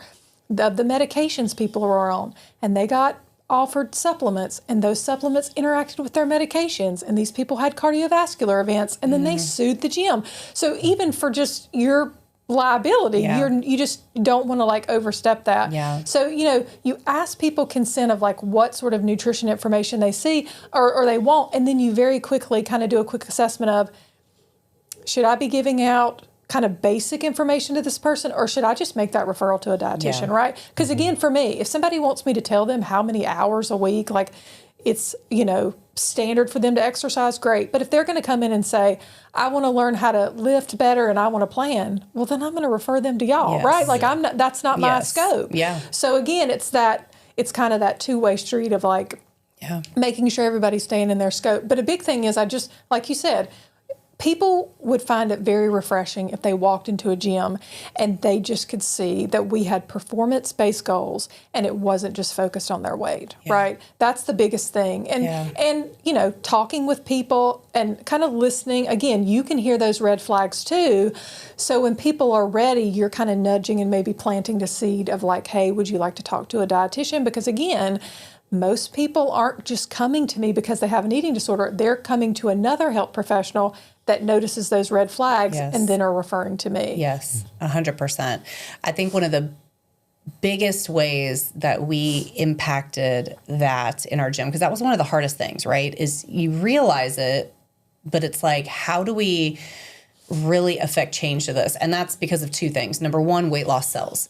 of the medications people are on, and they got offered supplements, and those supplements interacted with their medications, and these people had cardiovascular events, and then they sued the gym. So even for just your liability, you just don't want to like overstep that. Yeah. So, you ask people consent of like what sort of nutrition information they see or they want, and then you very quickly kind of do a quick assessment of, should I be giving out kind of basic information to this person, or should I just make that referral to a dietitian, right? Because again, for me, if somebody wants me to tell them how many hours a week, like it's, standard for them to exercise, great. But if they're going to come in and say, I want to learn how to lift better and I want to plan, well, then I'm going to refer them to y'all, right? Like that's not my scope. Yeah. So again, it's kind of that two-way street of like making sure everybody's staying in their scope. But a big thing is, like you said, people would find it very refreshing if they walked into a gym and they just could see that we had performance-based goals and it wasn't just focused on their weight, right? That's the biggest thing. And talking with people and kind of listening, again, you can hear those red flags too. So when people are ready, you're kind of nudging and maybe planting the seed of like, hey, would you like to talk to a dietitian? Because again, most people aren't just coming to me because they have an eating disorder. They're coming to another health professional that notices those red flags Yes. and then are referring to me. Yes, 100%. I think one of the biggest ways that we impacted that in our gym, because that was one of the hardest things, right, is you realize it, but it's like, how do we really affect change to this? And that's because of two things. Number one, weight loss sells.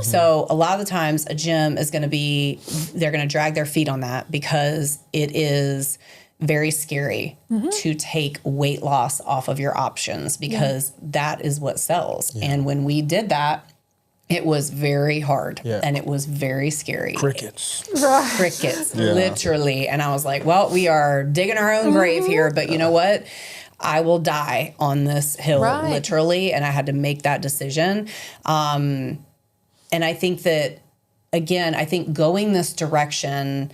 So a lot of the times a gym is going to be, they're going to drag their feet on that because it is very scary to take weight loss off of your options because that is what sells. And when we did that, it was very hard and it was very scary. Crickets. Crickets, literally. And I was like, well, we are digging our own grave here, but you know what? I will die on this hill, literally. And I had to make that decision. And I think that, again, I think going this direction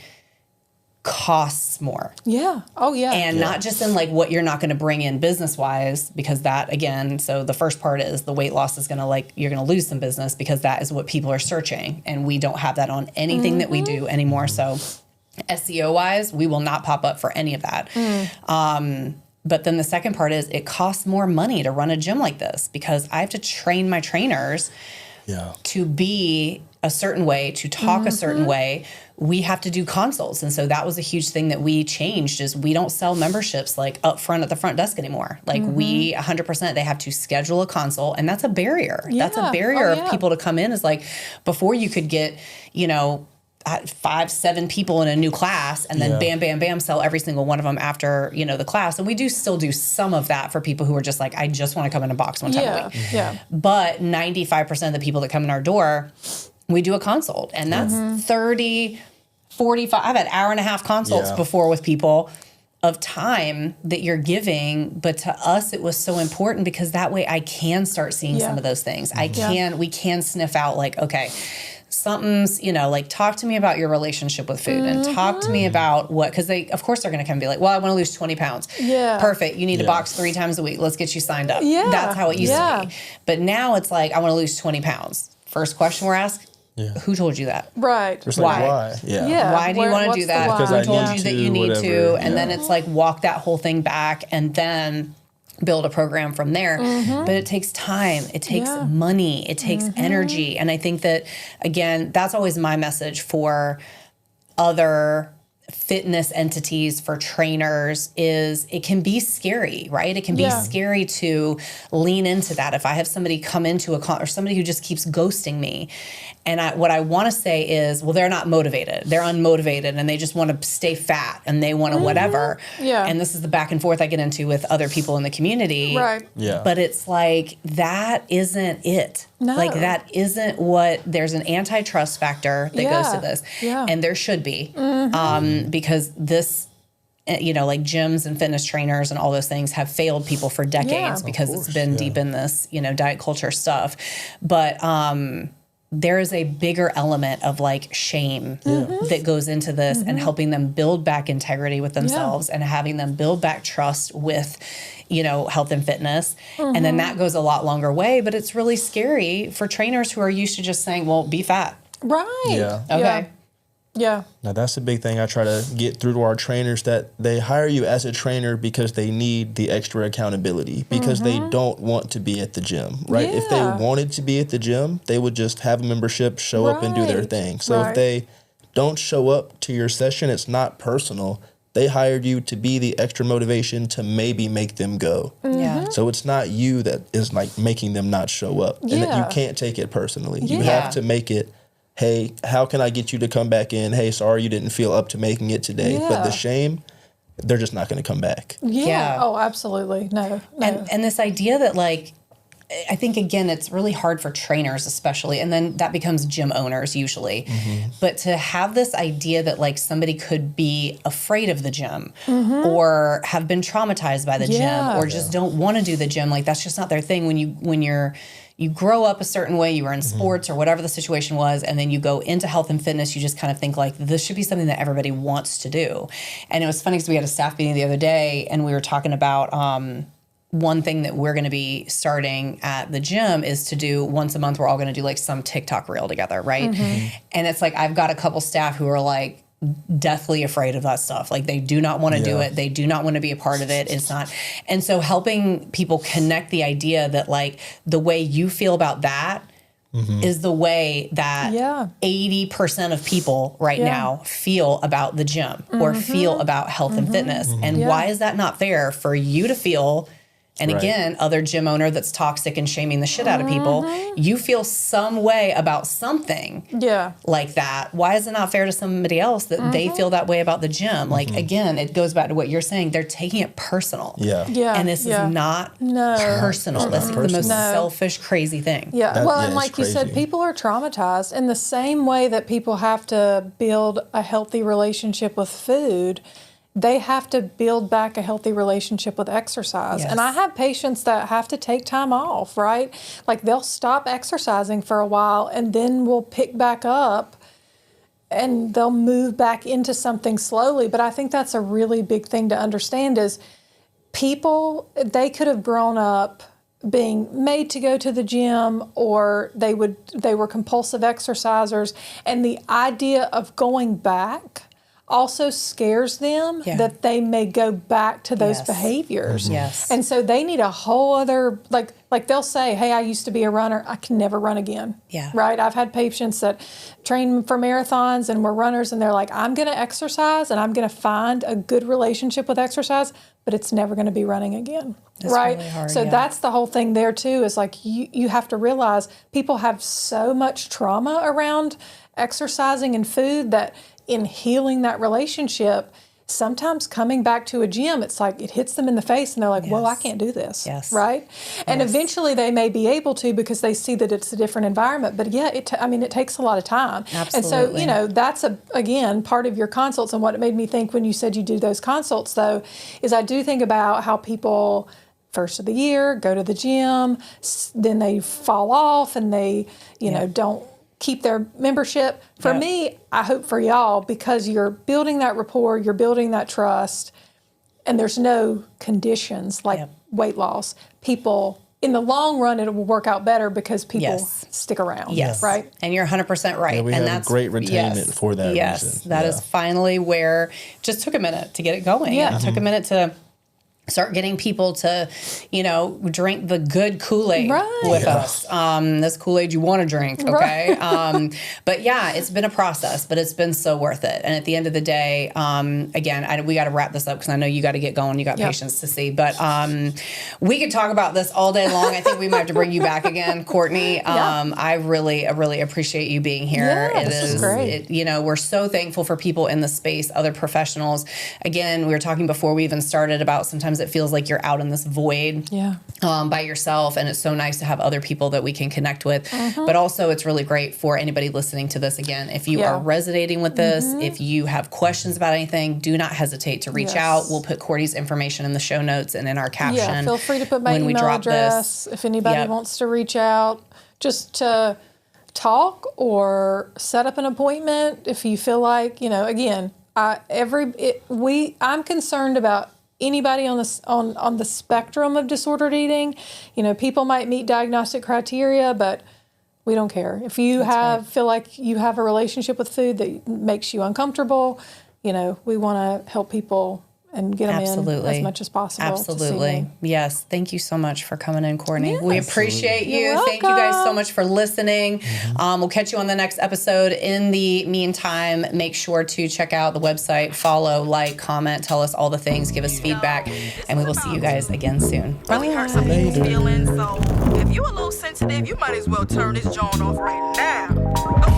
costs more. Yeah. Oh, yeah. And not just in like what you're not going to bring in business wise, because that, again, so the first part is the weight loss is going to like, you're going to lose some business because that is what people are searching. And we don't have that on anything that we do anymore. So SEO wise, we will not pop up for any of that. But then the second part is it costs more money to run a gym like this because I have to train my trainers to be a certain way, to talk a certain way. We have to do consults. And so that was a huge thing that we changed is we don't sell memberships like up front at the front desk anymore. Like we 100%, they have to schedule a consult. And that's a barrier. That's a barrier of people to come in is like before you could get, you know, 5-7 people in a new class and then bam, bam, bam, sell every single one of them after, you know, the class. And we do still do some of that for people who are just like, I just want to come in a box one time a week. But 95% of the people that come in our door, we do a consult. And that's 30, 45, I've had hour and a half consults before with people of time that you're giving. But to us, it was so important because that way I can start seeing some of those things. We can sniff out like, okay, something's, you know, like talk to me about your relationship with food and talk to me about what, because they, of course, they're going to come and be like, well, I want to lose 20 pounds. Perfect. You need to box 3 times a week. Let's get you signed up. That's how it used to be. But now it's like, I want to lose 20 pounds. First question we're asked, who told you that? Right. Just Why? Like, why? Why do you want to do that? Because Who I told need you that to, you need whatever. to? And then it's like walk that whole thing back and then build a program from there. But it takes time. It takes money. It takes energy. And I think that, again, that's always my message for other fitness entities, for trainers, is it can be scary, right? It can be scary to lean into that. If I have somebody come into or somebody who just keeps ghosting me, and what I want to say is, well, they're not motivated. They're unmotivated and they just want to stay fat and they want to whatever. And this is the back and forth I get into with other people in the community. But it's like, that isn't it. Like that isn't what, there's an antitrust factor that goes to this. And there should be. Because this, you know, like gyms and fitness trainers and all those things have failed people for decades because it's been deep in this, you know, diet culture stuff. But there is a bigger element of like shame that goes into this and helping them build back integrity with themselves and having them build back trust with, you know, health and fitness. And then that goes a lot longer way, but it's really scary for trainers who are used to just saying, well, be fat. Okay. Now, that's the big thing I try to get through to our trainers, that they hire you as a trainer because they need the extra accountability, because they don't want to be at the gym, right? If they wanted to be at the gym, they would just have a membership, show up and do their thing. So if they don't show up to your session, it's not personal. They hired you to be the extra motivation to maybe make them go. So it's not you that is like making them not show up. And that you can't take it personally. You have to make it, hey, how can I get you to come back in? Hey, sorry you didn't feel up to making it today. But the shame, they're just not going to come back. Oh, absolutely. No. And this idea that, like, I think, again, it's really hard for trainers especially, and then that becomes gym owners usually. But to have this idea that, like, somebody could be afraid of the gym or have been traumatized by the gym or just don't want to do the gym, like, that's just not their thing. When you grow up a certain way, you were in sports or whatever the situation was, and then you go into health and fitness, you just kind of think like, this should be something that everybody wants to do. And it was funny because we had a staff meeting the other day and we were talking about one thing that we're going to be starting at the gym is to do once a month, we're all going to do like some TikTok reel together, right? And it's like, I've got a couple staff who are like, deathly afraid of that stuff. Like they do not want to do it. They do not want to be a part of it. It's not. And so helping people connect the idea that like the way you feel about that is the way that 80% of people right now feel about the gym or feel about health and fitness. And why is that not fair for you to feel? And again, other gym owner that's toxic and shaming the shit out of people, you feel some way about something like that. Why is it not fair to somebody else that they feel that way about the gym? Like, again, it goes back to what you're saying. They're taking it personal. And this is not personal. This is the most selfish, crazy thing. And like you said, people are traumatized in the same way that people have to build a healthy relationship with food. They have to build back a healthy relationship with exercise. And I have patients that have to take time off, right? Like they'll stop exercising for a while and then we'll pick back up and they'll move back into something slowly. But I think that's a really big thing to understand is people, they could have grown up being made to go to the gym or they were compulsive exercisers. And the idea of going back also scares them that they may go back to those behaviors. And so they need a whole other, like they'll say, hey, I used to be a runner. I can never run again. Right? I've had patients that train for marathons and were runners and they're like, I'm going to exercise and I'm going to find a good relationship with exercise, but it's never going to be running again. That's right? Really hard, so that's the whole thing there too, is like you have to realize people have so much trauma around exercising and food that in healing that relationship, sometimes coming back to a gym, it's like it hits them in the face and they're like, whoa, I can't do this. Right? And eventually they may be able to because they see that it's a different environment. But it takes a lot of time. Absolutely. And so, that's, again, part of your consults. And what it made me think when you said you do those consults, though, is I do think about how people first of the year go to the gym, then they fall off and they, don't keep their membership. For me, I hope for y'all, because you're building that rapport, you're building that trust, and there's no conditions like weight loss. People, in the long run, it will work out better because people stick around. Right? And you're 100% right. We and have great retainment for that reason. That is finally where just took a minute to get it going. It took a minute to start getting people to, drink the good Kool-Aid with us. This Kool-Aid you want to drink, okay? But it's been a process, but it's been so worth it. And at the end of the day, again, we got to wrap this up because I know you got to get going. You got patients to see. But we could talk about this all day long. I think we might have to bring you back again, Courtney. I really appreciate you being here. This is great. We're so thankful for people in the space, other professionals. Again, we were talking before we even started about sometimes it feels like you're out in this void by yourself, and it's so nice to have other people that we can connect with. But also it's really great for anybody listening to this. Again, if you are resonating with this, if you have questions about anything, do not hesitate to reach out. We'll put Courtney's information in the show notes and in our caption. Feel free to put my email address if anybody wants to reach out just to talk or set up an appointment if you feel like, again, I'm concerned about anybody on the spectrum of disordered eating. People might meet diagnostic criteria, but we don't care. If you feel like you have a relationship with food that makes you uncomfortable, we want to help people and get them in as much as possible. Absolutely. Yes. Thank you so much for coming in, Courtney. Yes. We appreciate you. You're Thank you guys so welcome. much for listening. We'll catch you on the next episode. In the meantime, make sure to check out the website, follow, like, comment, tell us all the things, give us feedback, and we will see you guys again soon. Really hurt some people's feelings, so if you a little sensitive, you might as well turn this joint off right now. Okay?